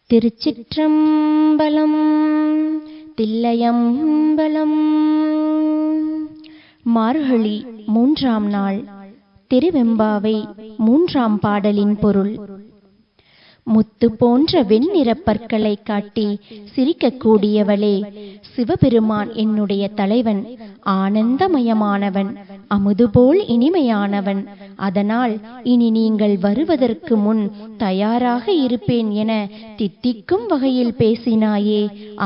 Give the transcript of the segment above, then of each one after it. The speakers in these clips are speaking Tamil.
திருச்சிற்றம்பலம். தில்லையம்பலம். மார்கழி 3ஆம் நாள் திருவெம்பாவை 3ஆம் பாடலின் பொருள். முத்து போன்ற வெண்ணிறப் பற்களை காட்டி சிரிக்கக்கூடியவளே, சிவபெருமான் என்னுடைய தலைவன், ஆனந்தமயமானவன், அமுதுபோல் இனிமையானவன். அதனால் இனி நீங்கள் வருவதற்கு முன் தயாராக இருப்பேன் என தித்திக்கும் வகையில் பேசினாயே.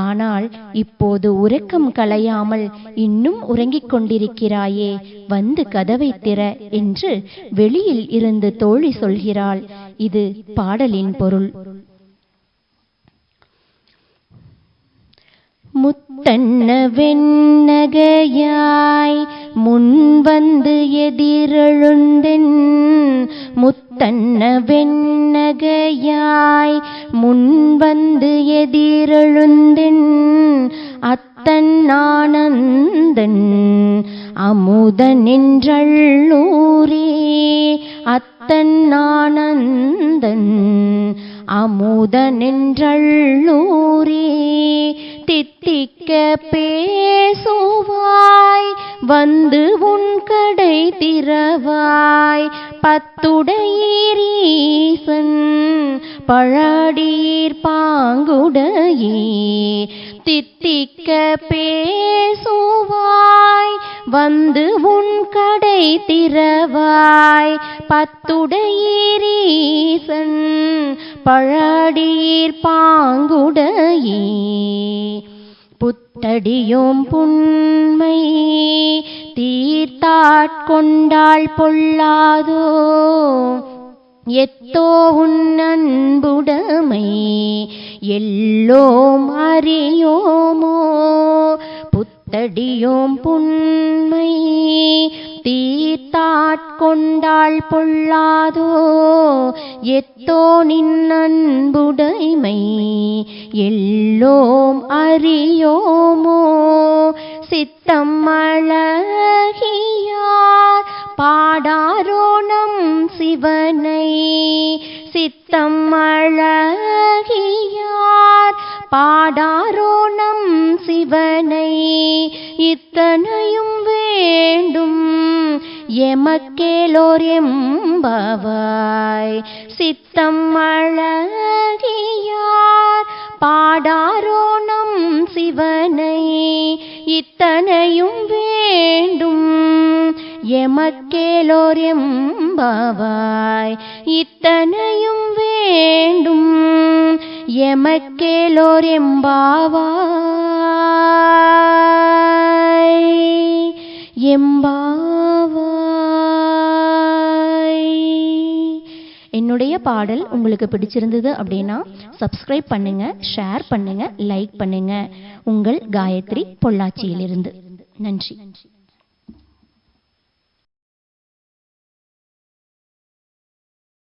ஆனால் இப்போது உறக்கம் கலையாமல் இன்னும் உறங்கிக் கொண்டிருக்கிறாயே, வந்து கதவை திற என்று வெளியில் இருந்து தோழி சொல்கிறாள். இது பாடலின் பொருள். முத்தன்ன வெண்ணகையாய் முன்வந்து எதிரெழுந்தென், முத்தன்ன வெண்ணகையாய் முன்வந்து எதிரெழுந்தென், அத்தன் ஆனந்தன் அமுதன் என்றள்ளூரே, அத்தன் ஆனந்தன் அமுதன் என்றள்ளூரே. தித்திக்க பேசுவாய் வந்து உன் கடை திறவாய், பத்துடையீரீசன் பழடீர் பாங்குடையே. தித்திக்க பேசுவாய் வந்து உன் கடை திறவாய், பத்துடையீரீசன் பழடீர் பாங்குடையே. புத்தடியோம் புன்மை தீர்த்தாட்கொண்டாள் பொல்லாதோ, எத்தோ உன் அன்புடைமை எல்லோம் அறியோமோ. புத்தடியோம் புன்மை தீர்த்தாட்கொண்டாள் பொல்லாதோ, எத்தோ நின் அன்புடைமை எல்லோம் அறியோமோ. சித்தம் அழகியார் பாடாரோ நம் சிவனை, சித்தம் அழகியார் பாடாரோ நம் சிவனை. இத்தனையும் வேண்டும் எமக்கேலோர் எம்பாவாய். சித்தம் அழகியார் பாடாரோ நம் சிவனை, இத்தனையும் வேண்டும் எமக்கேலோர் எம்பாவாய். இத்தனையும் வேண்டும் எமக்கேலோர் எம்பாவாய், எம்பாவாய். என்னுடைய பாடல் உங்களுக்கு பிடிச்சிருந்தது அப்படின்னா சப்ஸ்கிரைப் பண்ணுங்க, ஷேர் பண்ணுங்க, லைக் பண்ணுங்க. உங்கள் காயத்ரி, பொள்ளாச்சியிலிருந்து. நன்றி.